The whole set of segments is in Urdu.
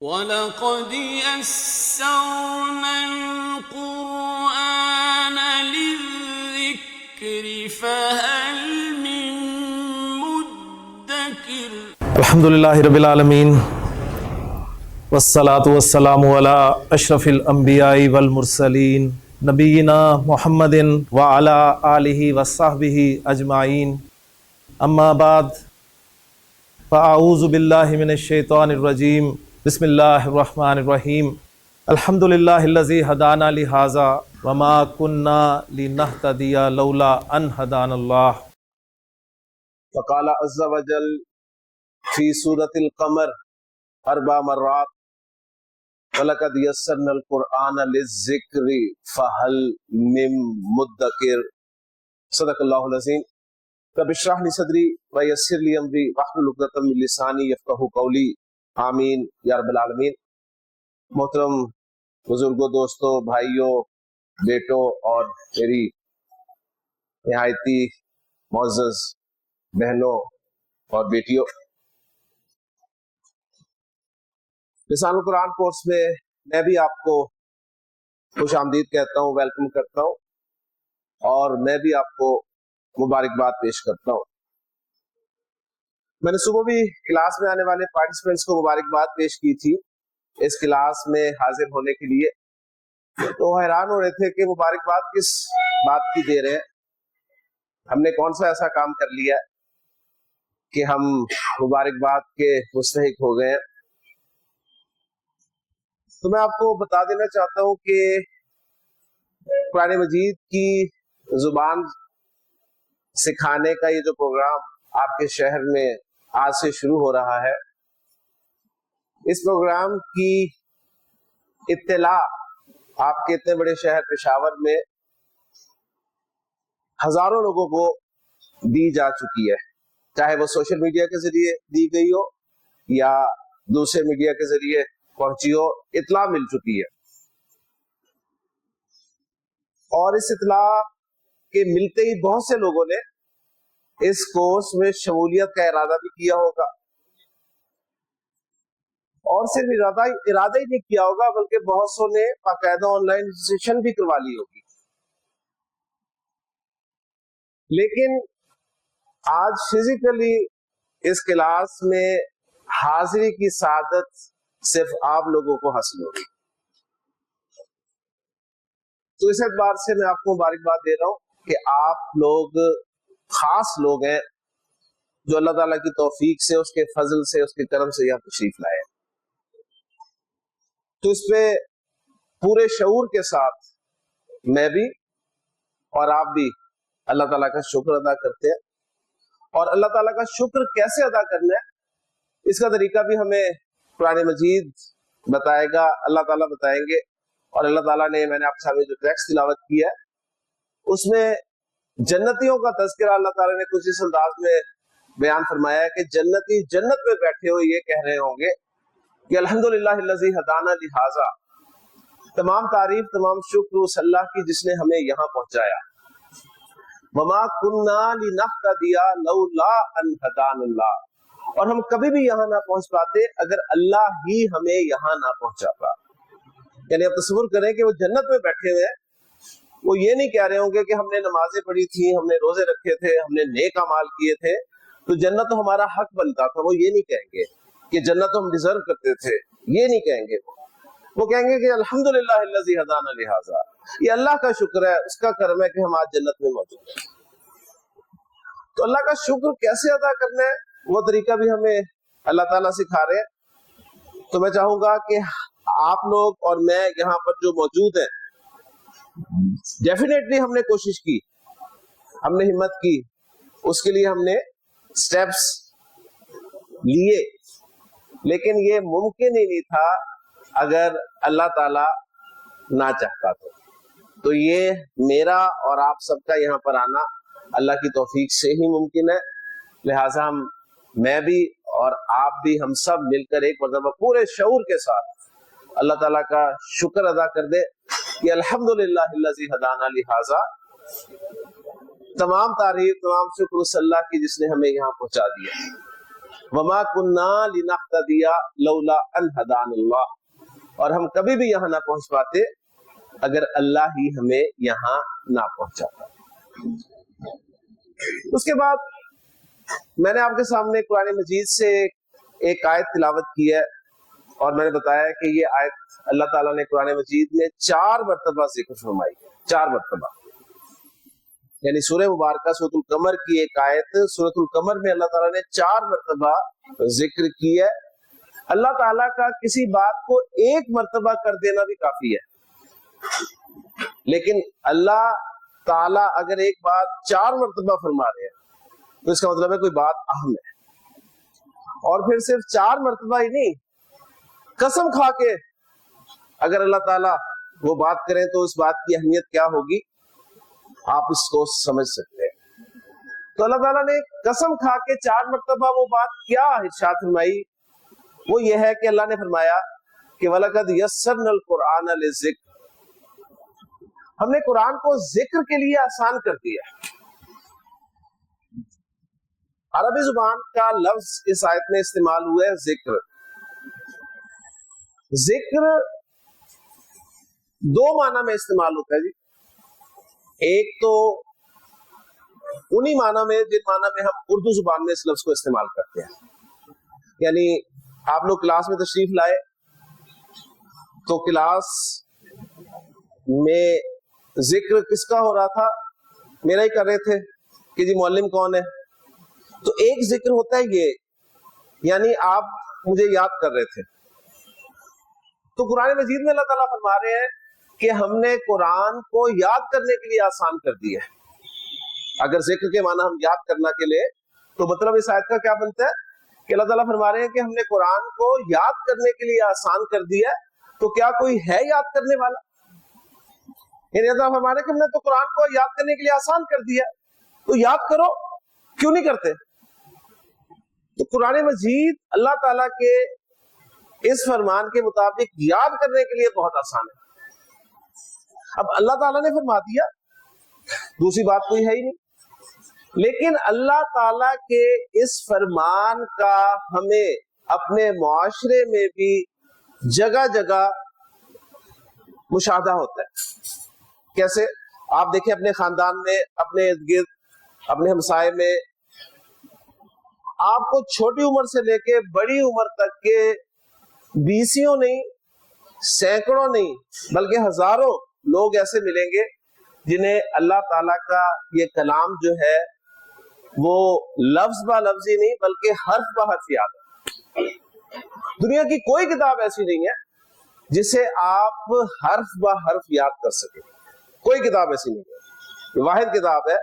وَلَقَدْ يَسَّرْنَا الْقُرْآنَ لِلذِّكْرِ فَهَلْ مِن مُّدَّكِرٍ۔ الحمدللہ رب العالمین والصلاة والسلام علی اشرف الانبیاء والمرسلین نبینا محمد وعلی آلہ وصحبہ اجمعین، اما بعد فاعوذ باللہ من الشیطان الرجیم، بسم اللہ الرحمن الرحیم۔ الحمدللہ الذی ہدانا لہذا وما کننا لنہتدی لولا ان ہدانا اللہ۔ فقال عز وجل فی سورۃ القمر 4 مرات وَلَقَدْ يَسَّرْنَا الْقُرْآنَ لِلذِّكْرِ فَهَلْ مِن مُّدَّكِرٍ۔ صدق اللہ العظیم۔ رب اشرح لی صدری ویسر لی امری واحلل عقدۃ من لسانی یفقہوا قولی، آمین یا رب العالمین۔ محترم بزرگوں، دوستوں، بھائیوں، بیٹوں اور میری نہایتی معزز بہنوں اور بیٹیوں، لسان القرآن کورس میں بھی آپ کو خوش آمدید کہتا ہوں، ویلکم کرتا ہوں، اور میں بھی آپ کو مبارکباد پیش کرتا ہوں۔ میں نے صبح بھی کلاس میں آنے والے پارٹیسپینٹس کو مبارکباد پیش کی تھی اس کلاس میں حاضر ہونے کے لیے، تو حیران ہو رہے تھے کہ مبارکباد کس بات کی دے رہے ہیں، ہم نے کون سا ایسا کام کر لیا ہے کہ ہم مبارکباد کے مستحق ہو گئے ہیں۔ تو میں آپ کو بتا دینا چاہتا ہوں کہ قرآن مجید کی زبان سکھانے کا یہ جو پروگرام آپ کے شہر میں آج سے شروع ہو رہا ہے، اس پروگرام کی اطلاع آپ کے اتنے بڑے شہر پشاور میں ہزاروں لوگوں کو دی جا چکی ہے، چاہے وہ سوشل میڈیا کے ذریعے دی گئی ہو یا دوسرے میڈیا کے ذریعے پہنچی ہو، اطلاع مل چکی ہے۔ اور اس اطلاع کے ملتے ہی بہت سے لوگوں نے اس کورس میں شمولیت کا ارادہ بھی کیا ہوگا، اور صرف ارادہ ہی نہیں کیا ہوگا بلکہ بہت سو نے باقاعدہ آن لائن رجسٹریشن بھی کروا لی ہوگی۔ لیکن آج فزیکلی اس کلاس میں حاضری کی سعادت صرف آپ لوگوں کو حاصل ہوگی، تو اس اعتبار سے میں آپ کو مبارکباد دے رہا ہوں کہ آپ لوگ خاص لوگ ہیں جو اللہ تعالیٰ کی توفیق سے، اس کے فضل سے، اس کے کرم سے یہاں تشریف لائے۔ تو اس پہ پورے شعور کے ساتھ میں بھی اور آپ بھی اللہ تعالیٰ کا شکر ادا کرتے ہیں، اور اللہ تعالیٰ کا شکر کیسے ادا کرنا ہے اس کا طریقہ بھی ہمیں قرآن مجید بتائے گا، اللہ تعالیٰ بتائیں گے۔ اور اللہ تعالیٰ نے، میں نے آپ کے سامنے جو ٹیکسٹ تلاوت کیا ہے اس میں جنتیوں کا تذکرہ اللہ تعالیٰ نے کچھ اس انداز میں بیان فرمایا ہے کہ جنتی جنت میں بیٹھے ہوئے یہ کہہ رہے ہوں گے کہ الحمدللہ الذی ہدانا لہذا، تمام تعریف، تمام شکر اس اللہ کی جس نے ہمیں یہاں پہنچایا، وما کننا لنہتدی لولا ان ہدانا اللہ، اور ہم کبھی بھی یہاں نہ پہنچ پاتے اگر اللہ ہی ہمیں یہاں نہ پہنچاتا۔ یعنی اب تصور کریں کہ وہ جنت میں بیٹھے ہوئے ہیں، وہ یہ نہیں کہہ رہے ہوں گے کہ ہم نے نمازیں پڑھی تھیں، ہم نے روزے رکھے تھے، ہم نے نیک اعمال کیے تھے تو جنت تو ہمارا حق بنتا تھا، وہ یہ نہیں کہیں گے کہ جنت تو ہم ڈیزرو کرتے تھے، یہ نہیں کہیں گے۔ وہ کہیں گے کہ الحمدللہ الذی ہدانا لہذا، یہ اللہ کا شکر ہے، اس کا کرم ہے کہ ہم آج جنت میں موجود ہیں۔ تو اللہ کا شکر کیسے ادا کرنا ہے وہ طریقہ بھی ہمیں اللہ تعالیٰ سکھا رہے ہیں۔ تو میں چاہوں گا کہ آپ لوگ اور میں یہاں پر جو موجود ہیں، ڈیفینیٹلی ہم نے کوشش کی، ہم نے ہمت کی، اس کے لیے ہم نے سٹیپس لیے، لیکن یہ ممکن ہی نہیں تھا اگر اللہ تعالیٰ نہ چاہتا تو یہ میرا اور آپ سب کا یہاں پر آنا اللہ کی توفیق سے ہی ممکن ہے۔ لہٰذا میں بھی اور آپ بھی، ہم سب مل کر ایک مرتبہ پورے شعور کے ساتھ اللہ تعالیٰ کا شکر ادا کر دے کہ الحمدللہ الذی ہدانا لہذا، تمام تعریف، تمام شکر اس اللہ کی جس نے ہمیں یہاں پہنچا دیا۔ وما كنا لنهتدي لولا ان هدانا اللہ، اور ہم کبھی بھی یہاں نہ پہنچ پاتے اگر اللہ ہی ہمیں یہاں نہ پہنچاتا۔ اس کے بعد میں نے آپ کے سامنے قرآن مجید سے ایک آیت تلاوت کی ہے، اور میں نے بتایا کہ یہ آیت اللہ تعالیٰ نے قرآن مجید میں 4 مرتبہ ذکر فرمائی ہے، 4 مرتبہ، یعنی سورہ مبارکہ سورۃ القمر کی ایک آیت سورۃ القمر میں اللہ تعالیٰ نے 4 مرتبہ ذکر کی ہے۔ اللہ تعالیٰ کا کسی بات کو 1 مرتبہ کر دینا بھی کافی ہے، لیکن اللہ تعالیٰ اگر ایک بات 4 مرتبہ فرما رہے ہیں تو اس کا مطلب ہے کوئی بات اہم ہے، اور پھر صرف 4 مرتبہ ہی نہیں، قسم کھا کے اگر اللہ تعالیٰ وہ بات کریں تو اس بات کی اہمیت کیا ہوگی آپ اس کو سمجھ سکتے ہیں۔ تو اللہ تعالیٰ نے قسم کھا کے 4 مرتبہ وہ بات کیا ارشاد فرمائی، وہ یہ ہے کہ اللہ نے فرمایا کہ وَلَقَدْ يَسَّرْنَا الْقُرْآنَ لِلذِّكْرِ، ہم نے قرآن کو ذکر کے لیے آسان کر دیا۔ عربی زبان کا لفظ اس آیت میں استعمال ہوا ہے ذکر۔ ذکر 2 معنی میں استعمال ہوتا ہے جی، ایک تو انہی معنی میں جن معنی میں ہم اردو زبان میں اس لفظ کو استعمال کرتے ہیں، یعنی آپ لوگ کلاس میں تشریف لائے تو کلاس میں ذکر کس کا ہو رہا تھا؟ میرا ہی کر رہے تھے کہ جی معلم کون ہے، تو ایک ذکر ہوتا ہے یہ، یعنی آپ مجھے یاد کر رہے تھے۔ تو قرآن مجید میں اللہ تعالیٰ فرما رہے ہیں کہ ہم نے قرآن کو یاد کرنے کے لیے آسان کر دیا ہے۔ اگر ذکر کے معنی ہم یاد کرنا کے لیے، تو مطلب اس آیت کا کیا بنتا ہے کہ اللہ تعالیٰ فرما رہے ہیں کہ ہم نے قرآن کو یاد کرنے کے لیے آسان کر دیا ہے، تو کیا کوئی ہے یاد کرنے والا؟ یعنی اللہ تعالیٰ فرما رہے ہیں کہ ہم نے تو قرآن کو یاد کرنے کے لیے آسان کر دیا، تو یاد کرو، کیوں نہیں کرتے؟ تو قرآن مجید اللہ تعالیٰ کے اس فرمان کے مطابق یاد کرنے کے لیے بہت آسان ہے۔ اب اللہ تعالیٰ نے فرما دیا، دوسری بات کوئی ہے ہی نہیں، لیکن اللہ تعالیٰ کے اس فرمان کا ہمیں اپنے معاشرے میں بھی جگہ جگہ مشاہدہ ہوتا ہے۔ کیسے؟ آپ دیکھیں اپنے خاندان میں، اپنے ارد گرد، اپنے ہمسائے میں، آپ کو چھوٹی عمر سے لے کے بڑی عمر تک کے 20 نہیں، سینکڑوں نہیں، بلکہ ہزاروں لوگ ایسے ملیں گے جنہیں اللہ تعالیٰ کا یہ کلام جو ہے وہ لفظ با لفظ ہی نہیں بلکہ حرف با حرف یاد ہے۔ دنیا کی کوئی کتاب ایسی نہیں ہے جسے آپ حرف با حرف یاد کر سکیں، کوئی کتاب ایسی نہیں ہے، یہ واحد کتاب ہے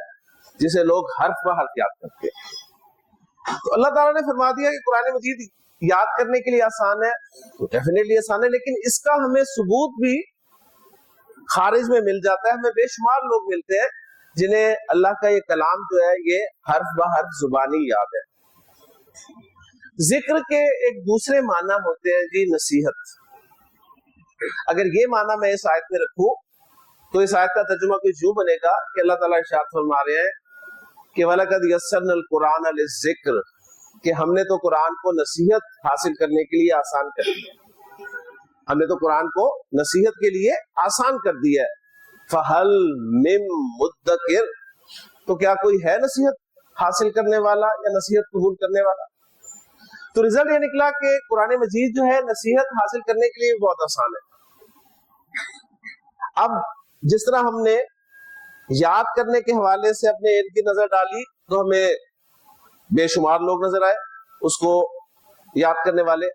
جسے لوگ حرف با حرف یاد کرتے ہیں۔ تو اللہ تعالیٰ نے فرما دیا کہ قرآن مجید یاد کرنے کے لیے آسان ہے، تو ڈیفینیٹلی آسان ہے، لیکن اس کا ہمیں ثبوت بھی خارج میں مل جاتا ہے۔ ہمیں بے شمار لوگ ملتے ہیں جنہیں اللہ کا یہ کلام جو ہے یہ حرف بہ حرف زبانی یاد ہے۔ ذکر کے ایک دوسرے معنی ہوتے ہیں جی نصیحت۔ اگر یہ معنی میں اس آیت میں رکھوں تو اس آیت کا ترجمہ کچھ یوں بنے گا کہ اللہ تعالیٰ ارشاد فرما رہے ہیں کہ وَلَقَدْ يَسَّرْنَا الْقُرْآنَ لِلذِّكْرِ، کہ ہم نے تو قرآن کو نصیحت حاصل کرنے کے لیے آسان کر دیا، ہم نے تو قرآن کو نصیحت کے لیے آسان کر دیا ہے۔ فَهَلْ مِن مُدَّكِرٍ، تو کیا کوئی ہے نصیحت حاصل کرنے والا یا نصیحت قبول کرنے والا؟ تو رزلٹ یہ نکلا کہ قرآن مجید جو ہے نصیحت حاصل کرنے کے لیے بہت آسان ہے۔ اب جس طرح ہم نے یاد کرنے کے حوالے سے اپنے علم کی نظر ڈالی تو ہمیں بے شمار لوگ نظر آئے اس کو یاد کرنے والے،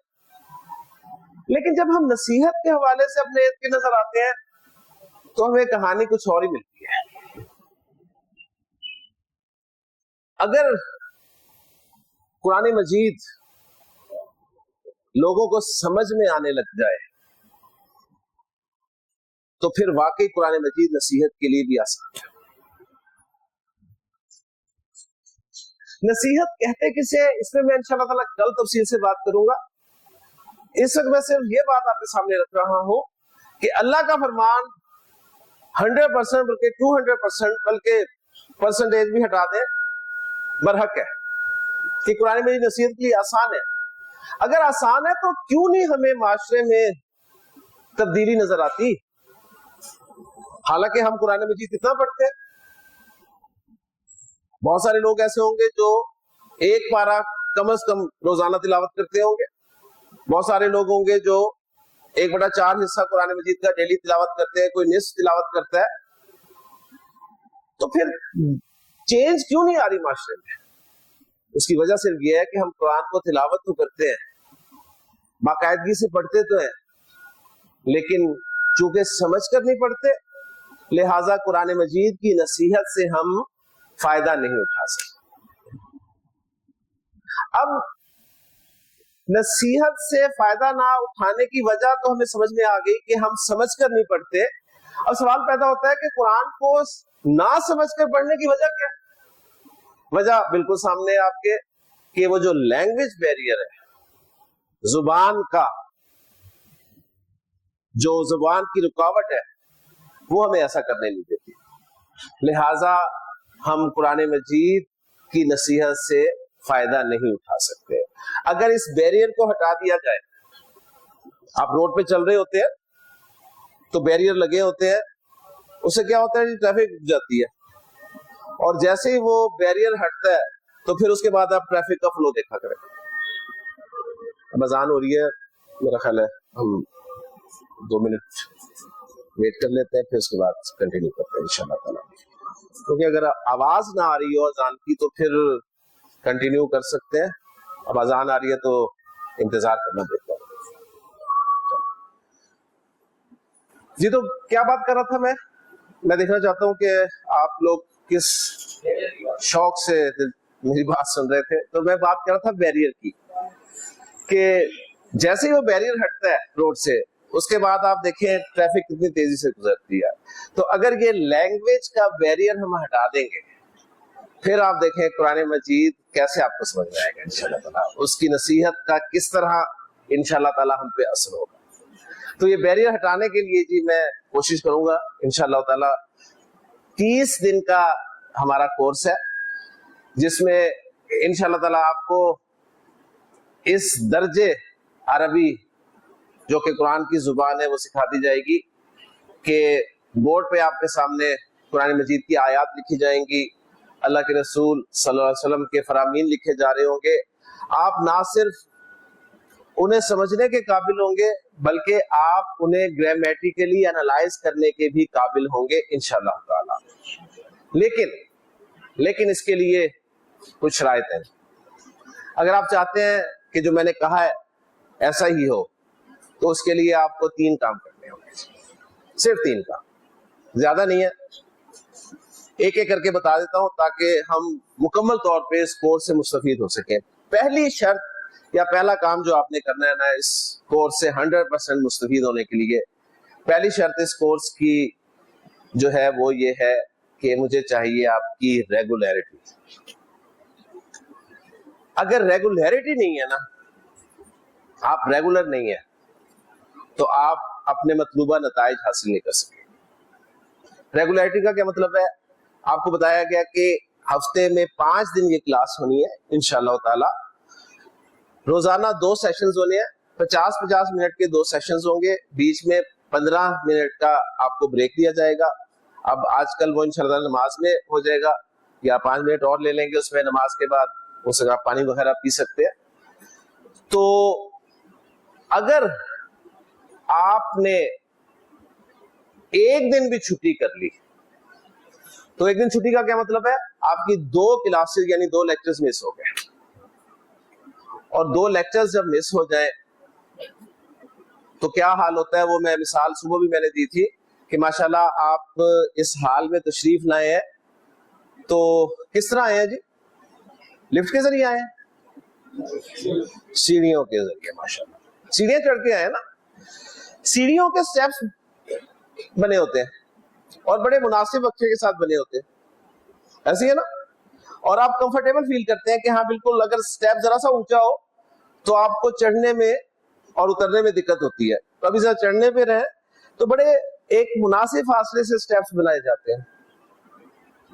لیکن جب ہم نصیحت کے حوالے سے اپنے علم کی نظر آتے ہیں تو ہمیں کہانی کچھ اور ہی ملتی ہے۔ اگر قرآن مجید لوگوں کو سمجھ میں آنے لگ جائے تو پھر واقعی قرآن مجید نصیحت کے لیے بھی آسان ہے۔ نصیحت کہتے کسے، اس میں میں انشاءاللہ تعالیٰ کل تفصیل سے بات کروں گا۔ اس وقت میں صرف یہ بات آپ کے سامنے رکھ رہا ہوں کہ اللہ کا فرمان 100% بلکہ 200% بلکہ پرسنٹیج بھی ہٹا دیں برحق ہے۔ کہ قرآن مجید نصیحت کے لیے آسان ہے. اگر آسان ہے تو کیوں نہیں ہمیں معاشرے میں تبدیلی نظر آتی؟ حالانکہ ہم قرآن مجید کتنا پڑھتے ہیں. بہت سارے لوگ ایسے ہوں گے جو ایک پارہ کم از کم روزانہ تلاوت کرتے ہوں گے. بہت سارے لوگ ہوں گے جو 1/4 حصہ قرآن مجید کا ڈیلی تلاوت کرتے ہیں, کوئی نصف تلاوت کرتا ہے. تو پھر چینج کیوں نہیں آ رہی معاشرے میں؟ اس کی وجہ صرف یہ ہے کہ ہم قرآن کو تلاوت تو کرتے ہیں, باقاعدگی سے پڑھتے تو ہیں, لیکن چونکہ سمجھ کر نہیں پڑھتے, لہٰذا قرآن مجید کی نصیحت سے ہم فائدہ نہیں اٹھا سکتے. اب نصیحت سے فائدہ نہ اٹھانے کی وجہ تو ہمیں سمجھ میں آ گئی کہ ہم سمجھ کر نہیں پڑھتے. اب سوال پیدا ہوتا ہے کہ قرآن کو نہ سمجھ کر پڑھنے کی وجہ کیا ہے؟ وجہ بالکل سامنے ہے آپ کے, کہ وہ جو لینگویج بیریئر ہے, زبان کا جو زبان کی رکاوٹ ہے, وہ ہمیں ایسا کرنے نہیں دیتی. لہذا ہم قرآن مجید کی نصیحت سے فائدہ نہیں اٹھا سکتے. اگر اس بیریئر کو ہٹا دیا جائے, آپ روڈ پہ چل رہے ہوتے ہیں تو بیریئر لگے ہوتے ہیں, اس سے کیا ہوتا ہے, ٹریفک رک جاتی ہے, اور جیسے ہی وہ بیریئر ہٹتا ہے تو پھر اس کے بعد آپ ٹریفک کا فلو دیکھا کریں. اب اذان ہو رہی ہے, میرا خیال ہے ہم 2 منٹ ویٹ کر لیتے ہیں, پھر اس کے بعد کنٹینیو کرتے ہیں انشاءاللہ تعالیٰ. کیونکہ اگر آواز نہ آ رہی ہو اذان کی تو پھر کنٹینیو کر سکتے ہیں. اب اذان آ رہی ہے تو انتظار کرنا بہتر ہے. جی تو کیا بات کر رہا تھا میں دیکھنا چاہتا ہوں کہ آپ لوگ کس شوق سے میری بات سن رہے تھے. تو میں بات کر رہا تھا بیریئر کی, کہ جیسے ہی وہ بیریئر ہٹتا ہے روڈ سے, اس کے بعد آپ دیکھیں ٹریفک کتنی تیزی سے گزرتی ہے. تو اگر یہ لینگویج کا بیریئر ہم ہٹا دیں گے, پھر آپ دیکھیں قرآن مجید کیسے آپ کو سمجھ میں آئے گا انشاءاللہ تعالیٰ, اس کی نصیحت کا کس طرح انشاءاللہ تعالیٰ ہم پہ اثر ہوگا. تو یہ بیریئر ہٹانے کے لیے جی میں کوشش کروں گا انشاءاللہ تعالیٰ. 30 دن کا ہمارا کورس ہے, جس میں انشاءاللہ تعالیٰ آپ کو اس درجے عربی جو کہ قرآن کی زبان ہے وہ سکھا دی جائے گی, کہ بورڈ پہ آپ کے سامنے قرآن مجید کی آیات لکھی جائیں گی, اللہ کے رسول صلی اللہ علیہ وسلم کے فرامین لکھے جا رہے ہوں گے. آپ نہ صرف انہیں سمجھنے کے قابل ہوں گے, بلکہ آپ انہیں گرامیٹیکلی انالائز کرنے کے بھی قابل ہوں گے انشاءاللہ تعالیٰ. لیکن اس کے لیے کچھ شرائط ہیں. اگر آپ چاہتے ہیں کہ جو میں نے کہا ہے ایسا ہی ہو, تو اس کے لیے آپ کو 3 کام کرنے ہوں گے, صرف 3 کام, زیادہ نہیں ہے. ایک ایک کر کے بتا دیتا ہوں تاکہ ہم مکمل طور پہ اس کورس سے مستفید ہو سکیں. پہلی شرط یا پہلا کام جو آپ نے کرنا ہے نا اس کورس سے 100% مستفید ہونے کے لیے, پہلی شرط اس کورس کی جو ہے وہ یہ ہے کہ مجھے چاہیے آپ کی ریگولیرٹی. اگر ریگولیرٹی نہیں ہے نا, آپ ریگولر نہیں ہے, تو آپ اپنے مطلوبہ نتائج حاصل نہیں کر سکتے. ریگولیرٹی کا کیا مطلب ہے؟ آپ کو بتایا گیا کہ ہفتے میں 5 دن یہ کلاس ہونی ہے انشاءاللہ تعالی. روزانہ 2 سیشنز ہونے ہیں, 50-50 منٹ کے 2 سیشنز ہوں گے, بیچ میں 15 منٹ کا آپ کو بریک دیا جائے گا. اب آج کل وہ انشاءاللہ نماز میں ہو جائے گا, یا 5 منٹ اور لے لیں گے اس میں, نماز کے بعد اس سے آپ پانی وغیرہ پی سکتے ہیں. تو اگر آپ نے ایک دن بھی چھٹی کر لی, تو ایک دن چھٹی کا کیا مطلب ہے؟ آپ کی 2 کلاسز یعنی 2 لیکچرز مس ہو گئے. اور 2 لیکچرز جب مس ہو جائیں تو کیا حال ہوتا ہے, وہ میں مثال صبح بھی میں نے دی تھی کہ ماشاءاللہ آپ اس حال میں تشریف لائے ہیں, تو کس طرح آئے ہیں جی؟ لفٹ کے ذریعے آئے ہیں, سیڑھیوں کے ذریعے. ماشاءاللہ سیڑھیاں چڑھ کے آئے نا. سیڑھیوں کے سٹیپس بنے ہوتے ہیں اور بڑے مناسب وقفے کے ساتھ بنے ہوتے ہیں, ایسے ہے نا. اور آپ کمفرٹیبل فیل کرتے ہیں کہ ہاں بالکل, اگر سٹیپ ذرا سا اونچا ہو تو آپ کو چڑھنے میں اور اترنے میں دقت ہوتی ہے. تو ابھی ذرا چڑھنے پہ رہیں تو بڑے ایک مناسب فاصلے سے سٹیپس بنائے جاتے ہیں.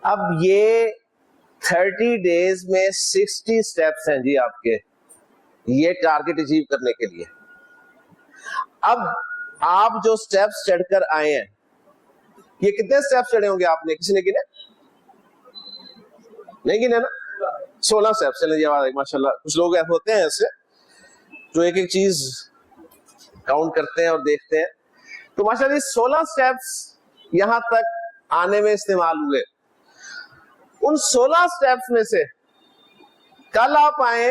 اب یہ 30 days میں 60 steps ہیں جی آپ کے یہ ٹارگٹ اچیو کرنے کے لیے. اب آپ جو سٹیپس چڑھ کر آئے ہیں, یہ کتنے سٹیپس چڑھے ہوں گے آپ نے, کسی نے گنے؟ نہیں گنے نا؟ 16 سٹیپس. چلیں جی ماشاءاللہ کچھ لوگ ایسے ہوتے ہیں ایسے جو ایک ایک چیز کاؤنٹ کرتے ہیں اور دیکھتے ہیں. تو ماشاءاللہ 16 سٹیپس یہاں تک آنے میں استعمال ہوئے. ان 16 سٹیپس میں سے کل آپ آئے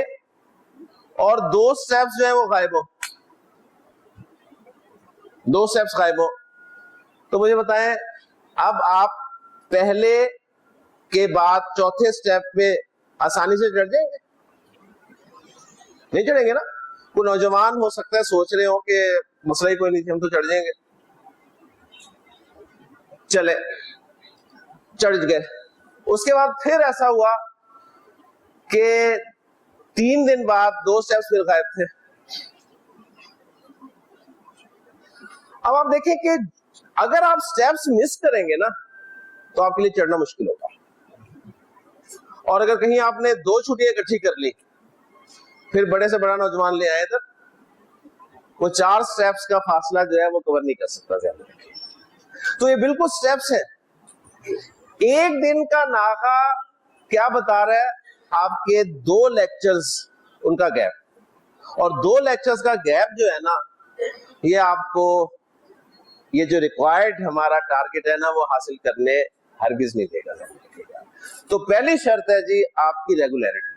اور 2 سٹیپس جو ہیں وہ غائب ہو, 2 سٹیپس غائب ہو. تو مجھے بتائیں اب آپ پہلے کے بعد چوتھے سٹیپ پہ آسانی سے چڑھ جائیں گے؟ نہیں چڑھیں گے نا. کوئی نوجوان ہو سکتا ہے سوچ رہے ہو کہ مسئلہ ہی کوئی نہیں, ہم تو چڑھ جائیں گے. چلے چڑھ گئے. اس کے بعد پھر ایسا ہوا کہ 3 دن بعد 2 سٹیپس پھر غائب تھے. اب آپ دیکھیں کہ اگر آپ سٹیپس مس کریں گے نا تو آپ کے لیے چڑھنا مشکل ہوگا. اور اگر کہیں آپ نے 2 چھٹیاں اکٹھی کر لی, پھر بڑے سے بڑا نوجوان لے آئے ادھر, وہ 4 سٹیپس کا فاصلہ جو ہے وہ کور نہیں کر سکتا زیادہ. تو یہ بالکل سٹیپس ہیں. ایک دن کا ناغہ کیا بتا رہا ہے, آپ کے 2 لیکچرز ان کا گیپ, اور 2 لیکچرز کا گیپ جو ہے نا یہ آپ کو یہ جو ریکوائرڈ ہمارا ٹارگٹ ہے نا وہ حاصل کرنے ہرگز نہیں دے گا. تو پہلی شرط ہے جی آپ کی ریگولیرٹی.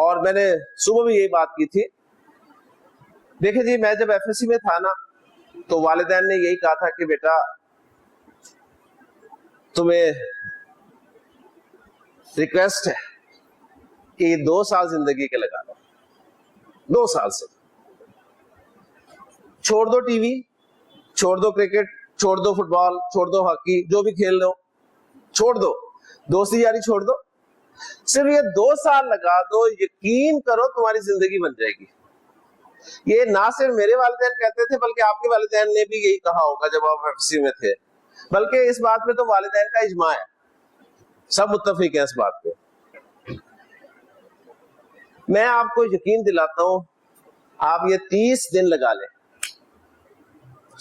اور میں نے صبح بھی یہی بات کی تھی. دیکھیں جی میں جب ایف ایس سی میں تھا نا تو والدین نے یہی کہا تھا کہ بیٹا تمہیں ریکویسٹ ہے کہ یہ 2 سال زندگی کے لگا لو, 2 سال سے چھوڑ دو ٹی وی, چھوڑ دو کرکٹ, چھوڑ دو فٹ بال, چھوڑ دو ہاکی, جو بھی کھیل لو چھوڑ دو, دوستی یاری چھوڑ دو. صرف یہ 2 سال لگا دو, یقین کرو تمہاری زندگی بن جائے گی. یہ نہ صرف میرے والدین کہتے تھے بلکہ آپ کے والدین نے بھی یہی کہا ہوگا جب آپ ایف سی میں تھے. بلکہ اس بات پہ تو والدین کا اجماع ہے, سب متفق ہیں اس بات پہ. میں آپ کو یقین دلاتا ہوں آپ یہ 30 دن لگا لیں,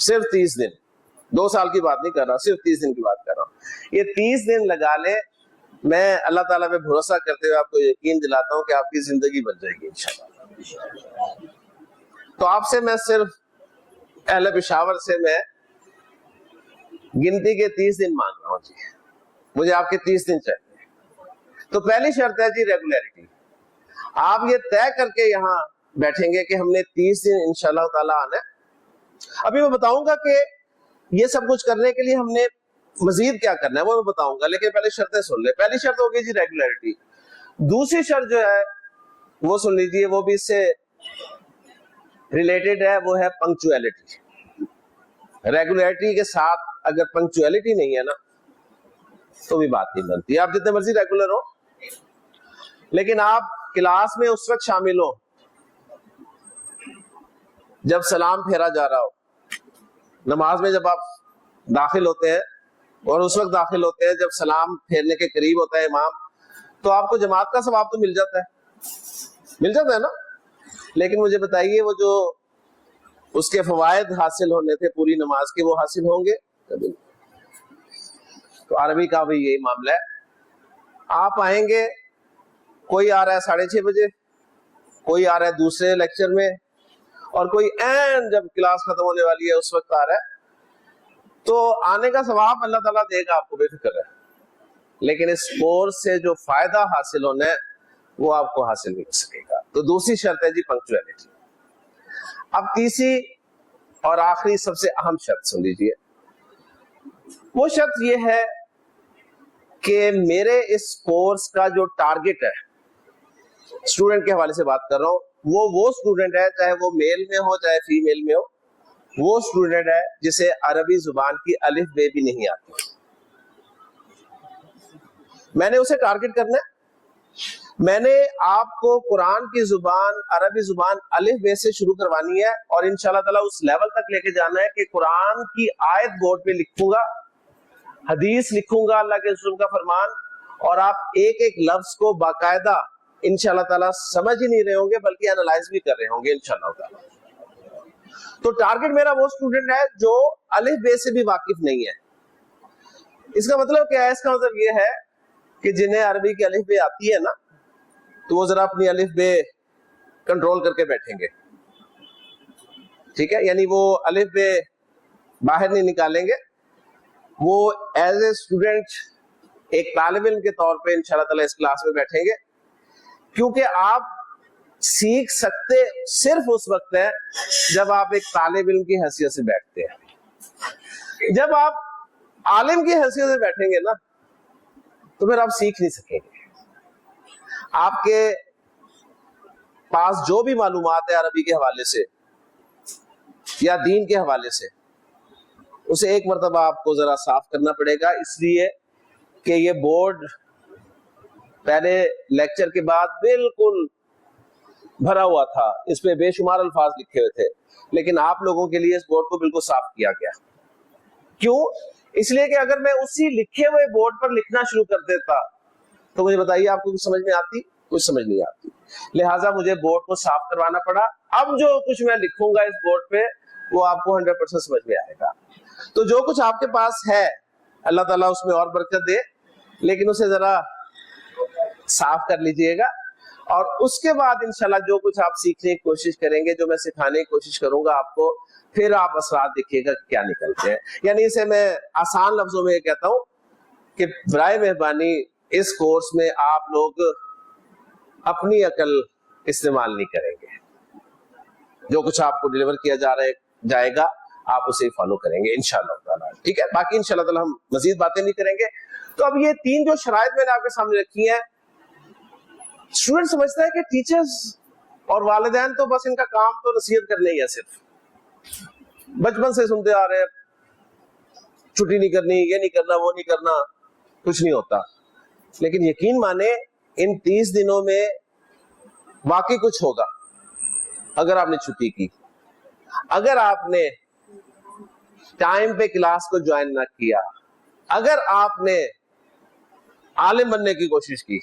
صرف 30 دن, 2 سال کی بات نہیں کر رہا, صرف 30 دن کی بات کر رہا ہوں. یہ 30 دن لگا لیں, میں اللہ تعالیٰ پہ بھروسہ کرتے ہوئے آپ کو یقین دلاتا ہوں کہ آپ کی زندگی بن جائے گی انشاءاللہ. تو آپ سے میں صرف اہل پشاور سے میں گنتی کے 30 دن مانگ رہا ہوں جی, مجھے آپ کے 30 دن چاہیے. تو پہلی شرط ہے جی ریگولیرٹی. آپ یہ طے کر کے یہاں بیٹھیں گے کہ ہم نے 30 دن انشاءاللہ تعالیٰ آنا ہے. ابھی میں بتاؤں گا کہ یہ سب کچھ کرنے کے لیے ہم نے مزید کیا کرنا ہے وہ میں بتاؤں گا, لیکن پہلے شرطیں سن لیں. پہلی شرط ہوگی جی ریگولیرٹی. دوسری شرط جو ہے وہ سن لیجیے, وہ بھی اس سے ریلیٹڈ ہے, وہ ہے پنکچویلٹی. ریگولیرٹی کے ساتھ اگر پنکچویلٹی نہیں ہے نا تو بھی بات نہیں بنتی. آپ جتنے مرضی ریگولر ہو لیکن آپ کلاس میں اس وقت شامل ہو جب سلام پھیرا جا رہا ہو, نماز میں جب آپ داخل ہوتے ہیں اور اس وقت داخل ہوتے ہیں جب سلام پھیرنے کے قریب ہوتا ہے امام, تو آپ کو جماعت کا ثواب تو مل جاتا ہے نا. لیکن مجھے بتائیے وہ جو اس کے فوائد حاصل ہونے تھے پوری نماز کے, وہ حاصل ہوں گے؟ تو عربی کا بھی یہی معاملہ ہے. آپ آئیں گے, کوئی آ رہا ہے 6:30 بجے, کوئی آ رہا ہے دوسرے لیکچر میں, اور کوئی این جب کلاس ختم ہونے والی ہے اس وقت آ رہا ہے. تو آنے کا ثواب اللہ تعالیٰ دے گا آپ کو, بے فکر ہے. لیکن اس کورس سے جو فائدہ حاصل ہونا ہے وہ آپ کو حاصل نہیں ہو سکے گا. تو دوسری شرط ہے جی پنکچویلٹی. اب تیسری اور آخری سب سے اہم شرط سن لیجیے. وہ شرط یہ ہے کہ میرے اس کورس کا جو ٹارگٹ ہے, اسٹوڈنٹ کے حوالے سے بات کر رہا ہوں, وہ اسٹوڈنٹ ہے, چاہے وہ میل میں ہو چاہے فیمیل میں ہو, وہ اسٹوڈنٹ ہے جسے عربی زبان کی الف بے بھی نہیں آتی. میں نے اسے ٹارگٹ کرنا ہے. میں نے آپ کو قرآن کی زبان, عربی زبان الف بے سے شروع کروانی ہے, اور انشاءاللہ تعالیٰ اس لیول تک لے کے جانا ہے کہ قرآن کی آیت بورڈ پہ لکھوں گا, حدیث لکھوں گا, اللہ کے رسول کا فرمان, اور آپ ایک ایک لفظ کو باقاعدہ انشاءاللہ تعالیٰ سمجھ ہی نہیں رہے ہوں گے بلکہ انالائز بھی کر رہے ہوں گے انشاءاللہ تعالیٰ. تو ٹارگٹ میرا وہ اسٹوڈنٹ ہے جو الف بے سے بھی واقف نہیں ہے. اس کا مطلب کیا ہے؟ اس کا مطلب یہ ہے کہ جنہیں عربی کی الف بے آتی ہے نا تو وہ ذرا اپنی الف بے کنٹرول کر کے بیٹھیں گے. ٹھیک ہے، یعنی وہ الف بے باہر نہیں نکالیں گے. وہ ایز اے اسٹوڈنٹ ایک طالب علم کے طور پہ انشاءاللہ تعالیٰ اس کلاس میں بیٹھیں گے، کیونکہ آپ سیکھ سکتے صرف اس وقت ہے جب آپ ایک طالب علم کی حیثیت سے بیٹھتے ہیں. جب آپ عالم کی حیثیت سے بیٹھیں گے نا تو پھر آپ سیکھ نہیں سکیں گے. آپ کے پاس جو بھی معلومات ہے عربی کے حوالے سے یا دین کے حوالے سے، اسے ایک مرتبہ آپ کو ذرا صاف کرنا پڑے گا، اس لیے کہ یہ بورڈ پہلے لیکچر کے بعد بالکل بھرا ہوا تھا، اس پہ بے شمار الفاظ لکھے ہوئے تھے، لیکن آپ لوگوں کے لیے اس بورڈ کو بالکل صاف کیا گیا. کیوں؟ اس لیے کہ اگر میں اسی لکھے ہوئے بورڈ پر لکھنا شروع کر دیتا تو مجھے بتائیے آپ کو کچھ سمجھ میں آتی؟ کچھ سمجھ نہیں آتی. لہٰذا مجھے بورڈ کو صاف کروانا پڑا. اب جو کچھ میں لکھوں گا اس بورڈ پہ وہ آپ کو 100% سمجھ میں آئے گا. تو جو کچھ آپ کے پاس ہے اللہ تعالیٰ اس میں اور برکت دے، لیکن اسے ذرا صاف کر لیجئے گا، اور اس کے بعد انشاءاللہ جو کچھ آپ سیکھنے کی کوشش کریں گے، جو میں سکھانے کی کوشش کروں گا آپ کو، پھر آپ اثرات دیکھیے گا کیا نکلتے ہیں. یعنی اسے میں آسان لفظوں میں یہ کہتا ہوں کہ برائے مہربانی اس کورس میں آپ لوگ اپنی عقل استعمال نہیں کریں گے. جو کچھ آپ کو ڈیلیور کیا جائے گا آپ اسے فالو کریں گے انشاءاللہ تعالیٰ. ٹھیک ہے، باقی انشاءاللہ تعالیٰ ہم مزید باتیں نہیں کریں گے. تو اب یہ تین جو شرائط میں نے آپ کے سامنے رکھی ہیں، اسٹوڈنٹ سمجھتا ہے کہ ٹیچرز اور والدین تو بس ان کا کام تو نصیحت کرنے ہی ہے، صرف بچپن سے سنتے آ رہے ہیں چھٹی نہیں کرنی، یہ نہیں کرنا، وہ نہیں کرنا، کچھ نہیں ہوتا. لیکن یقین مانے ان 30 دنوں میں واقعی کچھ ہوگا اگر آپ نے چھٹی کی، اگر آپ نے ٹائم پہ کلاس کو جوائن نہ کیا، اگر آپ نے عالم بننے کی کوشش کی،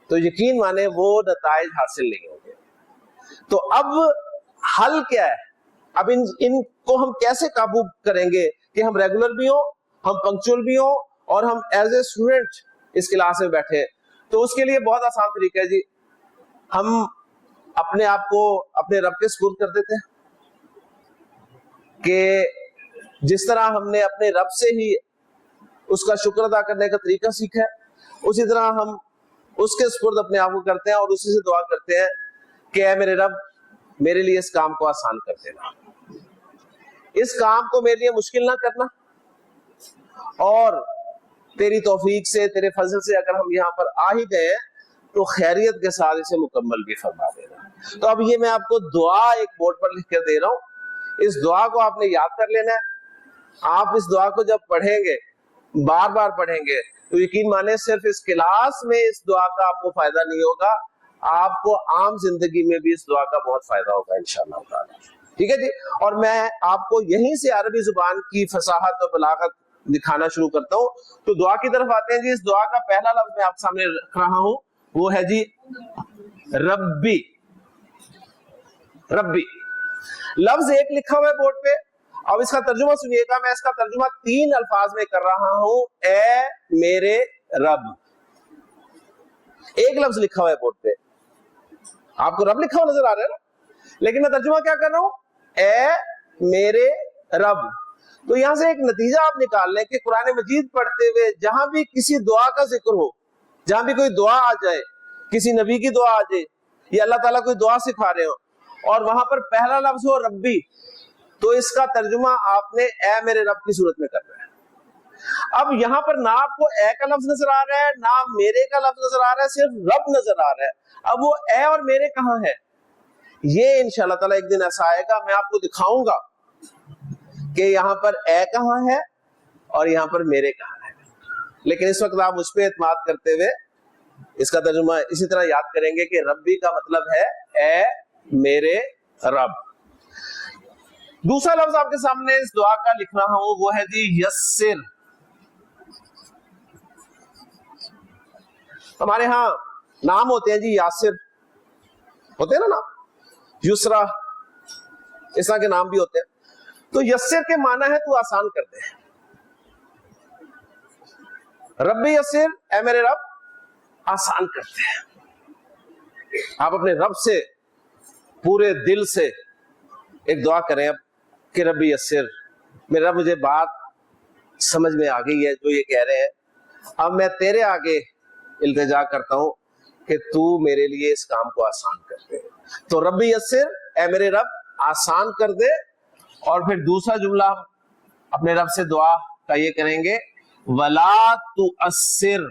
تو یقین مانے وہ نتائج حاصل نہیں ہوں گے. تو اب حل کیا ہے؟ اب ان کو ہم کیسے قابو کریں گے کہ ہم ریگولر بھی ہوں، ہم پنکچول بھی ہوں، اور ہم ایز اے اسٹوڈنٹ اس کلاس میں بیٹھے؟ تو اس کے لیے بہت آسان طریقہ ہے جی. ہم اپنے آپ کو اپنے رب کے سپرد کر دیتے ہیں کہ جس طرح ہم نے اپنے رب سے ہی اس کا شکر ادا کرنے کا طریقہ سیکھا ہے، اسی طرح ہم اس کے سپرد اپنے آپ کو کرتے ہیں اور اسی سے دعا کرتے ہیں کہ اے میرے رب میرے لیے اس کام کو آسان کر دینا، اس کام کو میرے لیے مشکل نہ کرنا، اور تیری توفیق سے، تیرے فضل سے اگر ہم یہاں پر آ ہی گئے تو خیریت کے ساتھ اسے مکمل بھی فرما دینا. تو اب یہ میں آپ کو دعا ایک بورڈ پر لکھ کر دے رہا ہوں، اس دعا کو آپ نے یاد کر لینا ہے. آپ اس دعا کو جب پڑھیں گے، بار بار پڑھیں گے، تو یقین مانے صرف اس کلاس میں اس دعا کا آپ کو فائدہ نہیں ہوگا، آپ کو عام زندگی میں بھی اس دعا کا بہت فائدہ ہوگا انشاءاللہ تعالی. ٹھیک ہے جی. اور میں آپ کو یہیں سے عربی زبان کی فصاحت اور بلاغت دکھانا شروع کرتا ہوں. تو دعا کی طرف آتے ہیں جی. اس دعا کا پہلا لفظ میں آپ سامنے رکھ رہا ہوں، وہ ہے جی ربی. ربی لفظ ایک لکھا ہوا ہے بورڈ پہ. اب اس کا ترجمہ سنیے گا. میں اس کا ترجمہ 3 الفاظ میں کر رہا ہوں، اے میرے رب. ایک لفظ لکھا ہوا ہے بورڈ پہ، آپ کو رب لکھا ہوا نظر آ رہا ہے نا، لیکن میں ترجمہ کیا کر رہا ہوں؟ اے میرے رب. تو یہاں سے ایک نتیجہ آپ نکال لیں کہ قرآن مجید پڑھتے ہوئے جہاں بھی کسی دعا کا ذکر ہو، جہاں بھی کوئی دعا آ جائے، کسی نبی کی دعا آ جائے یا اللہ تعالیٰ کوئی دعا سکھا رہے ہو اور وہاں پر پہلا لفظ ہو ربی، تو اس کا ترجمہ آپ نے اے میرے رب کی صورت میں کرنا ہے. اب یہاں پر نہ آپ کو اے کا لفظ نظر آ رہا ہے، نہ میرے کا لفظ نظر آ رہا ہے، صرف رب نظر آ رہا ہے. اب وہ اے اور میرے کہاں ہے؟ یہ انشاءاللہ تعالیٰ ایک دن ایسا آئے گا، میں آپ کو دکھاؤں گا کہ یہاں پر اے کہاں ہے اور یہاں پر میرے کہاں ہے. لیکن اس وقت آپ مجھ پہ اعتماد کرتے ہوئے اس کا ترجمہ اسی طرح یاد کریں گے کہ ربی کا مطلب ہے اے میرے رب. دوسرا لفظ آپ کے سامنے اس دعا کا لکھ رہا ہوں، وہ ہے جی یسر. ہمارے ہاں نام ہوتے ہیں جی، یاسر ہوتے ہیں نا نام، یسرا، اس طرح کے نام بھی ہوتے ہیں. تو یسر کے معنی ہے تو آسان کر دے. ربی یسر، اے میرے رب آسان کر دے. آپ اپنے رب سے پورے دل سے ایک دعا کریں اب کہ ربی یسر، میرا مجھے بات سمجھ میں آ گئی ہے جو یہ کہہ رہے ہیں، اب میں تیرے آگے التجا کرتا ہوں کہ تو میرے لیے اس کام کو آسان کر دے. تو ربی یسر، اے میرے رب آسان کر دے. اور پھر دوسرا جملہ اپنے رب سے دعا کا یہ کریں گے، ولا تؤثر،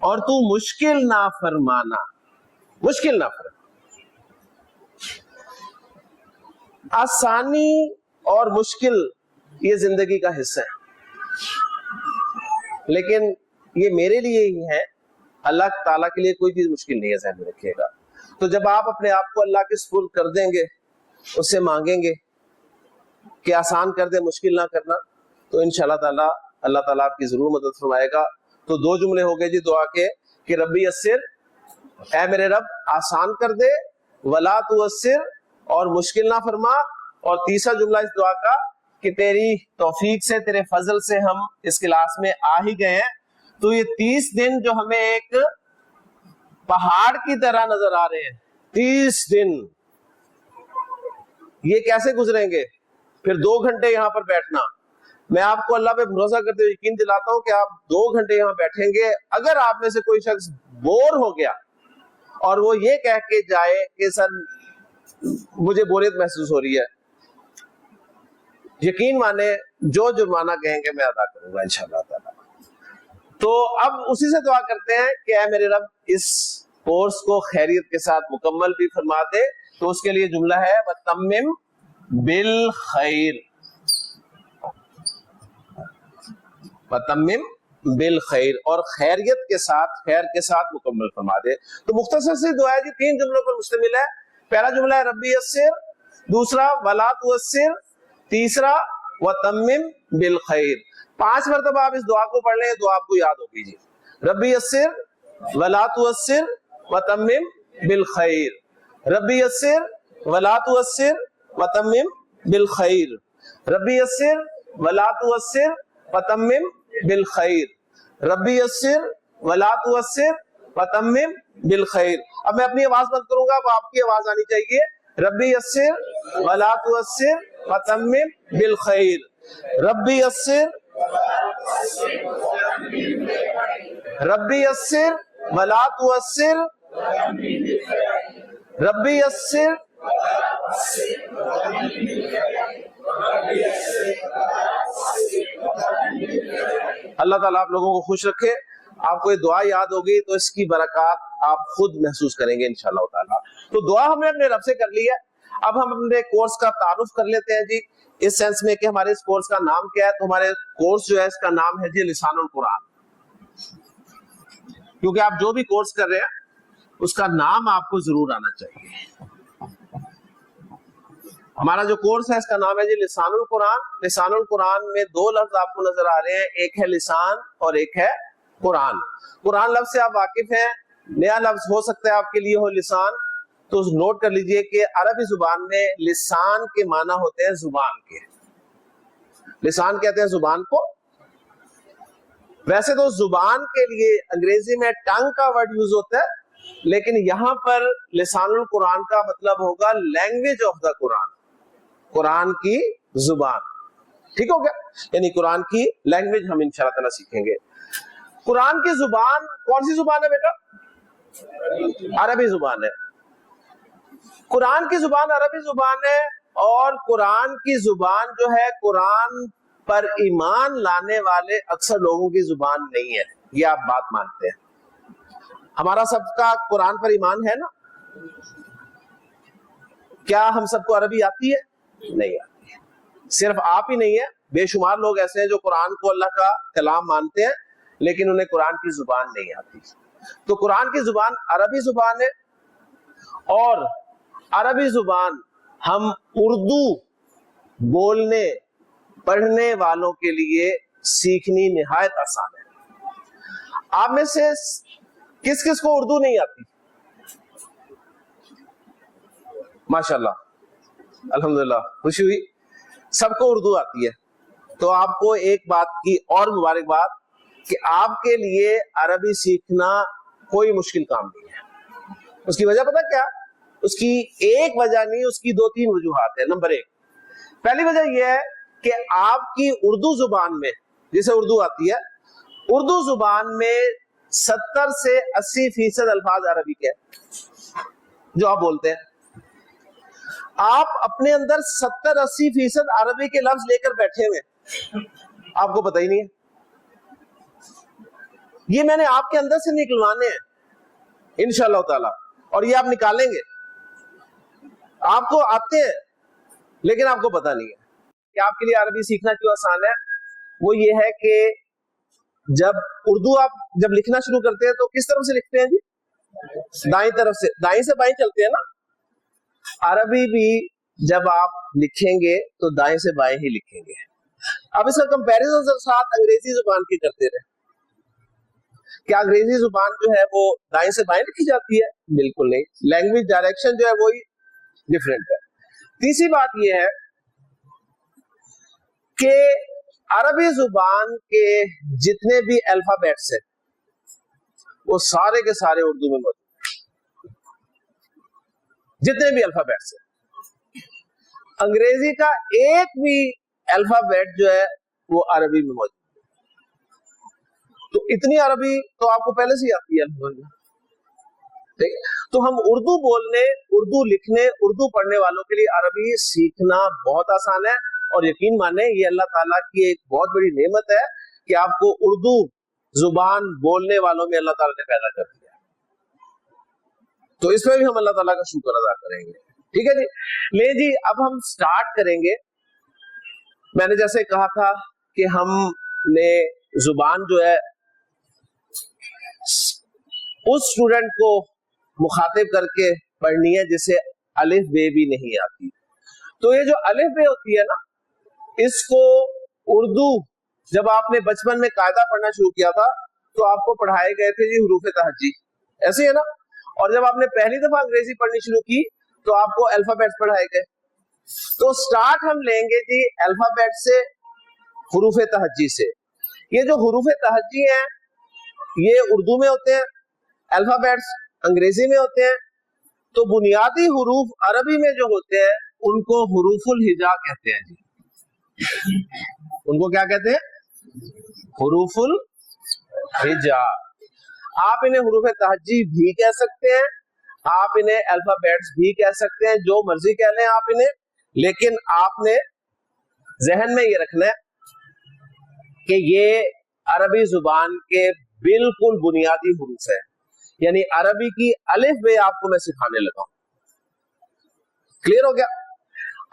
اور تو مشکل نہ فرمانا، مشکل نہ فرمانا. آسانی اور مشکل یہ زندگی کا حصہ ہے، لیکن یہ میرے لیے ہی ہے، اللہ تعالیٰ کے لیے کوئی چیز مشکل نہیں ہے، ذہن میں رکھیے گا. تو جب آپ اپنے آپ کو اللہ کے سپرد کر دیں گے، اس سے مانگیں گے کہ آسان کر دے، مشکل نہ کرنا، تو انشاءاللہ تعالیٰ اللہ تعالیٰ آپ کی ضرور مدد فرمائے گا. تو دو جملے ہو گئے جی دعا کے کہ ربی یسر، اے میرے رب آسان کر دے، ولا تؤثر، اور مشکل نہ فرما. اور تیسرا جملہ اس دعا کا کہ تیری توفیق سے، تیرے فضل سے ہم اس کلاس میں آ ہی گئے ہیں. تو یہ 30 دن جو ہمیں ایک پہاڑ کی طرح نظر آ رہے ہیں، 30 دن یہ کیسے گزریں گے؟ پھر 2 گھنٹے یہاں پر بیٹھنا. میں آپ کو اللہ پہ بھروسہ کرتے ہوئے یقین دلاتا ہوں کہ آپ 2 گھنٹے یہاں بیٹھیں گے. اگر آپ میں سے کوئی شخص بور ہو گیا اور وہ یہ کہہ کے جائے کہ سر مجھے بوریت محسوس ہو رہی ہے، یقین مانے جو جرمانہ کہیں گے میں ادا کروں گا انشاءاللہ تعالی. تو اب اسی سے دعا کرتے ہیں کہ اے میرے رب اس کورس کو خیریت کے ساتھ مکمل بھی فرما دے. تو اس کے لیے جملہ ہے وَتَمِّمْ بِالْخَيْرِ، وَتَمِّمْ بِالْخَيْرِ، اور خیریت کے ساتھ، خیر کے ساتھ مکمل فرما دے. تو مختصر سی دعا ہے جی، 3 جملوں پر مشتمل ہے. پہلا جملہ ہے ربی یسر، دوسرا ولا تؤثر، تیسرا وَتَمِّمْ بِالْخَيْرِ. 5 مرتبہ آپ اس دعا کو پڑھ لیں، دعا آپ کو یاد ہوگی جی. ربی یسر ولا تؤثر وَتَمِّمْ بِالْخَيْرِ، ربی یسر ولا تؤثر وَتَمِّمْ بِالْخَيْرِ، ربی یسر ولا تؤثر وَتَمِّمْ بِالْخَيْرِ، ربی یسر ولا تؤثر وَتَمِّمْ بِالْخَيْرِ. اب میں اپنی آواز بند کروں گا، اب آپ کی آواز آنی چاہیے. ربی یسر ولا تؤثر وَتَمِّمْ بِالْخَيْرِ، ربی یسر، ربی یسر ولا تؤثر، ربی یسر. اللہ تعالیٰ آپ لوگوں کو خوش رکھے. آپ کو یہ دعا یاد ہوگی تو اس کی برکات آپ خود محسوس کریں گے انشاءاللہ تعالیٰ. تو دعا ہم نے اپنے رب سے کر لی ہے. اب ہم اپنے کورس کا تعارف کر لیتے ہیں جی، اس سینس میں کہ ہمارے اس کورس کا نام کیا ہے. تو ہمارے کورس جو ہے اس کا نام ہے جی لسان القرآن. کیونکہ آپ جو بھی کورس کر رہے ہیں اس کا نام آپ کو ضرور آنا چاہیے. ہمارا جو کورس ہے اس کا نام ہے جی لسان القرآن. لسان القرآن میں 2 لفظ آپ کو نظر آ رہے ہیں، ایک ہے لسان اور ایک ہے قرآن. قرآن لفظ سے آپ واقف ہیں، نیا لفظ ہو سکتا ہے آپ کے لیے ہو لسان. تو نوٹ کر لیجئے کہ عربی زبان میں لسان کے معنی ہوتے ہیں زبان کے. لسان کہتے ہیں زبان کو. ویسے تو زبان کے لیے انگریزی میں ٹنگ کا ورڈ یوز ہوتا ہے، لیکن یہاں پر لسان القرآن کا مطلب ہوگا لینگویج آف دا قرآن، قرآن کی زبان. ٹھیک ہو گیا؟ یعنی قرآن کی لینگویج ہم انشاءاللہ تعالیٰ سیکھیں گے. قرآن کی زبان کون سی زبان ہے بیٹا؟ عربی زبان ہے. قرآن کی زبان عربی زبان ہے، اور قرآن کی زبان جو ہے قرآن پر ایمان لانے والے اکثر لوگوں کی زبان نہیں ہے. یہ آپ بات مانتے ہیں؟ ہمارا سب کا قرآن پر ایمان ہے نا؟ کیا ہم سب کو عربی آتی ہے؟ نہیں آتی ہے. صرف آپ ہی نہیں ہے، بے شمار لوگ ایسے ہیں جو قرآن کو اللہ کا کلام مانتے ہیں لیکن انہیں قرآن کی زبان نہیں آتی. تو قرآن کی زبان عربی زبان ہے، اور عربی زبان ہم اردو بولنے پڑھنے والوں کے لیے سیکھنی نہایت آسان ہے. آپ میں سے کس کس کو اردو نہیں آتی؟ ماشاءاللہ، الحمدللہ، خوشی ہوئی، سب کو اردو آتی ہے. تو آپ کو ایک بات کی اور مبارکباد کہ آپ کے لیے عربی سیکھنا کوئی مشکل کام نہیں ہے. اس کی وجہ پتہ کیا؟ اس کی ایک وجہ نہیں، اس کی 2-3 وجوہات ہیں. نمبر 1، پہلی وجہ یہ ہے کہ آپ کی اردو زبان میں، جسے اردو آتی ہے، اردو زبان میں 70 سے 80% الفاظ عربی کے ہیں جو آپ بولتے ہیں. آپ اپنے اندر 70-80% عربی کے لفظ لے کر بیٹھے ہوئے، آپ کو پتہ ہی نہیں ہے. یہ میں نے آپ کے اندر سے نکلوانے ہیں انشاءاللہ تعالی، اور یہ آپ نکالیں گے. آپ کو آتے ہیں لیکن آپ کو پتہ نہیں ہے. کہ آپ کے لیے عربی سیکھنا کیوں آسان ہے؟ وہ یہ ہے کہ جب اردو آپ جب لکھنا شروع کرتے ہیں تو کس طرف سے لکھتے ہیں جی؟ دائیں طرف سے، دائیں سے بائیں چلتے ہیں نا. عربی بھی جب آپ لکھیں گے تو دائیں سے بائیں ہی لکھیں گے. اب اس کا کمپیریزن ساتھ انگریزی زبان کی کرتے رہے. کیا انگریزی زبان جو ہے وہ دائیں سے بائیں لکھی جاتی ہے؟ بالکل نہیں. لینگویج ڈائریکشن جو ہے وہی ڈفرینٹ ہے. تیسری بات یہ ہے کہ عربی زبان کے جتنے بھی الفابیٹس ہیں وہ سارے کے سارے اردو میں موجود ہیں. جتنے بھی الفابیٹس ہیں، انگریزی کا ایک بھی الفابیٹ جو ہے وہ عربی میں موجود ہے. تو اتنی عربی تو آپ کو پہلے سے ہی آتی ہے. تو ہم اردو بولنے، اردو لکھنے، اردو پڑھنے والوں کے لیے عربی سیکھنا بہت آسان ہے. اور یقین مانیں یہ اللہ تعالیٰ کی ایک بہت بڑی نعمت ہے کہ آپ کو اردو زبان بولنے والوں میں اللہ تعالیٰ نے پیدا کر دیا. تو اس میں بھی ہم اللہ تعالیٰ کا شکر ادا کریں گے. ٹھیک ہے جی. لے جی، اب ہم سٹارٹ کریں گے. میں نے جیسے کہا تھا کہ ہم نے زبان جو ہے اس اسٹوڈنٹ کو مخاطب کر کے پڑھنی ہے جسے الف بے بھی نہیں آتی. تو یہ جو الف بے ہوتی ہے نا، اس کو اردو جب آپ نے بچپن میں قاعدہ پڑھنا شروع کیا تھا تو آپ کو پڑھائے گئے تھے جی حروف تہجی، ایسے ہے نا. اور جب آپ نے پہلی دفعہ انگریزی پڑھنی شروع کی تو آپ کو الفابیٹس پڑھائے گئے. تو سٹارٹ ہم لیں گے جی الفابیٹ سے، حروف تہجی سے. یہ جو حروف تہجی ہیں یہ اردو میں ہوتے ہیں، الفابیٹس انگریزی میں ہوتے ہیں. تو بنیادی حروف عربی میں جو ہوتے ہیں ان کو حروف الہجا کہتے ہیں جی. ان کو کیا کہتے ہیں؟ حروف الہجا. آپ انہیں حروف تہجی بھی کہہ سکتے ہیں، آپ انہیں الفابیٹس بھی کہہ سکتے ہیں، جو مرضی کہہ لیں آپ انہیں. لیکن آپ نے ذہن میں یہ رکھنا ہے کہ یہ عربی زبان کے بالکل بنیادی حروف ہے. یعنی عربی کی الف بے آپ کو میں سکھانے لگا ہوں. کلیئر ہو گیا؟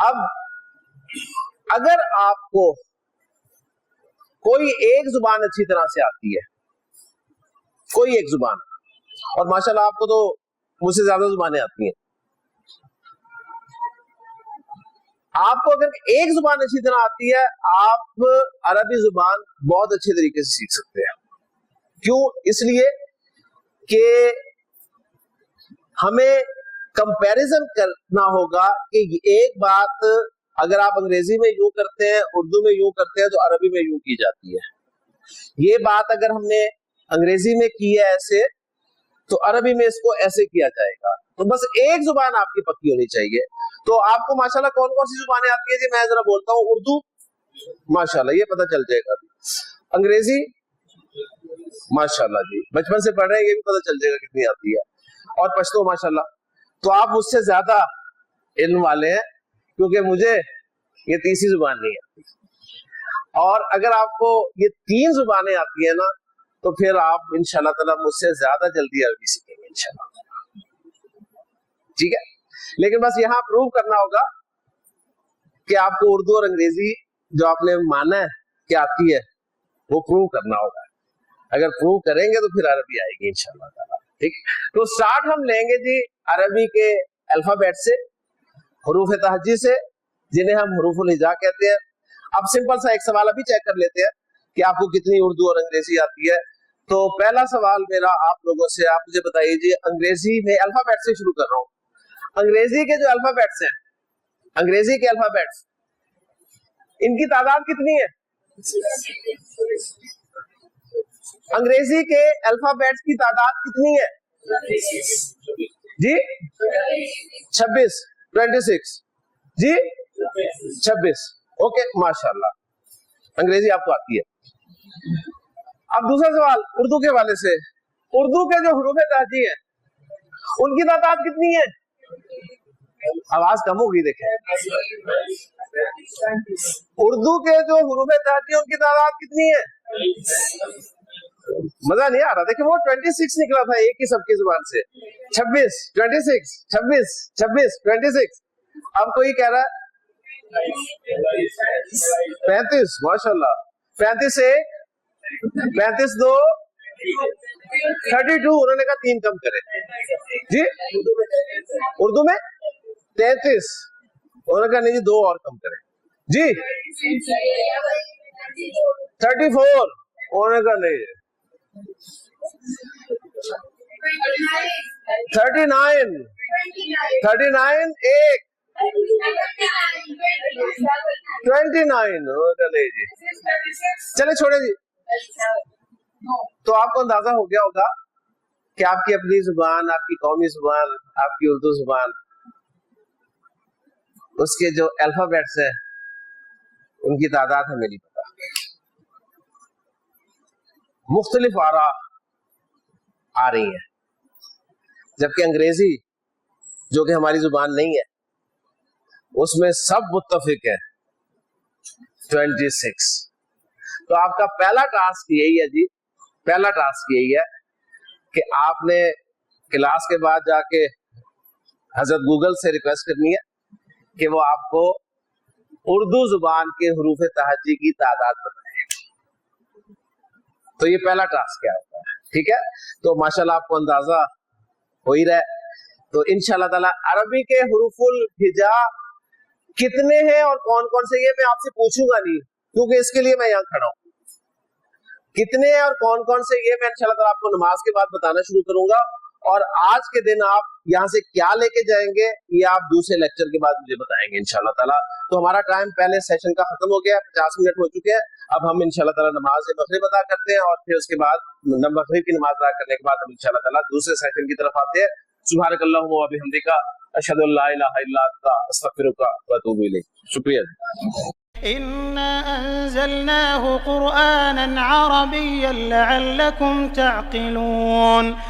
اب اگر آپ کو کوئی ایک زبان اچھی طرح سے آتی ہے، کوئی ایک زبان، اور ماشاءاللہ آپ کو تو مجھ سے زیادہ زبانیں آتی ہیں، آپ کو اگر ایک زبان اچھی طرح آتی ہے آپ عربی زبان بہت اچھے طریقے سے سیکھ سکتے ہیں. کیوں؟ اس لیے کہ ہمیں کمپیریزن کرنا ہوگا کہ ایک بات اگر آپ انگریزی میں یوں کرتے ہیں، اردو میں یوں کرتے ہیں، تو عربی میں یوں کی جاتی ہے. یہ بات اگر ہم نے انگریزی میں کی ہے ایسے، تو عربی میں اس کو ایسے کیا جائے گا. تو بس ایک زبان آپ کی پکی ہونی چاہیے. تو آپ کو ماشاءاللہ کون کون سی زبانیں آتی ہیں جی؟ میں ذرا بولتا ہوں. اردو ماشاءاللہ یہ پتہ چل جائے گا. انگریزی ماشاءاللہ جی بچپن سے پڑھ رہے ہیں، یہ بھی پتہ چل جائے گا کتنی آتی ہے. اور پشتو ماشاءاللہ. تو آپ مجھ سے زیادہ علم والے ہیں کیونکہ مجھے یہ تیسری زبان نہیں آتی. اور اگر آپ کو یہ 3 زبانیں آتی ہیں نا تو پھر آپ انشاءاللہ تعالی مجھ سے زیادہ جلدی عربی سیکھیں گے انشاءاللہ. ٹھیک ہے؟ لیکن بس یہاں پروو کرنا ہوگا کہ آپ کو اردو اور انگریزی جو آپ نے مانا ہے کہ آتی ہے وہ پروو کرنا ہوگا. اگر پروو کریں گے تو پھر عربی آئے گی انشاءاللہ تعالی. ٹھیک. تو سٹارٹ ہم لیں گے جی عربی کے الفابیٹ سے، حروف تہجی سے، جنہیں ہم حروف الہجا کہتے ہیں. اب سمپل سا ایک سوال ابھی چیک کر لیتے ہیں کہ آپ کو کتنی اردو اور انگریزی آتی ہے. تو پہلا سوال میرا آپ لوگوں سے، آپ مجھے بتائیے انگریزی میں الفابیٹ سے شروع کر رہا ہوں. انگریزی کے جو الفابیٹس ہیں، انگریزی کے الفابیٹس، ان کی تعداد کتنی ہے؟ انگریزی کے الفابیٹس کی تعداد کتنی ہے؟ جی 26. 26 جی 26. اوکے ماشاءاللہ، انگریزی آپ کو آتی ہے. اب دوسرا سوال اردو کے حوالے سے. اردو کے جو حروف تہجی ہیں ان کی تعداد کتنی ہے؟ آواز کم ہوگی دیکھیں. اردو کے جو حروف تہجی ہیں ان کی تعداد کتنی ہے؟ مزہ نہیں آ رہا. دیکھیں وہ 26 نکلا تھا ایک ہی سب کی زبان سے. 26 26 26 26 26. اب کوئی کہہ رہا ہے 35. ماشاءاللہ. 35 ایک، 35 دو، 32. انہوں نے کہا 3 کم کرے. جی اردو میں 33. انہوں نے کہا نہیں جی 2 اور کم کرے. جی 34. انہوں نے کہا نہیں. 39. 39 ایک، 29. نہیں جی چلے چھوڑے جی. تو آپ کو اندازہ ہو گیا ہوگا کہ آپ کی اپنی زبان، آپ کی قومی زبان، آپ کی اردو زبان، اس کے جو الفابیٹس ہیں ان کی تعداد ہمیں نہیں پتا. مختلف آراء آ رہی ہیں، جبکہ انگریزی جو کہ ہماری زبان نہیں ہے اس میں سب متفق ہے 26. تو آپ کا پہلا ٹاسک یہی ہے جی، پہلا ٹاسک یہی ہے کہ آپ نے کلاس کے بعد جا کے حضرت گوگل سے ریکویسٹ کرنی ہے کہ وہ آپ کو اردو زبان کے حروف تہجی کی تعداد بتائے. تو یہ پہلا ٹاسک کیا ہوتا ہے، ٹھیک ہے. تو ماشاءاللہ آپ کو اندازہ ہو ہی رہا ہے. تو انشاءاللہ تعالی عربی کے حروف الہجا کتنے ہیں اور کون کون سے، یہ میں آپ سے پوچھوں گا نہیں کیونکہ اس کے لیے میں یہاں کھڑا ہوں. کتنے ہیں اور کون کون سے یہ میں انشاءاللہ تعالی آپ کو نماز کے بعد بتانا شروع کروں گا. اور آج کے دن آپ یہاں سے کیا لے کے جائیں گے یہ آپ دوسرے لیکچر کے بعد مجھے بتائیں گے انشاءاللہ تعالی. تو ہمارا ٹائم پہلے سیشن کا ختم ہو گیا، 50 منٹ ہو چکے ہیں. اب ہم انشاءاللہ تعالی نماز مغرب ادا کرتے ہیں اور پھر اس کے بعد مغرب کی نماز ادا کرنے کے بعد ہم انشاءاللہ تعالی دوسرے سیشن کی طرف آتے ہیں. سبحانک اللہم و بحمدک، اشہد ان لا الہ الا انت، استغفرک و اتوب الیک. شکریہ. إنا أنزلناه قرآنا عربيا لعلكم تعقلون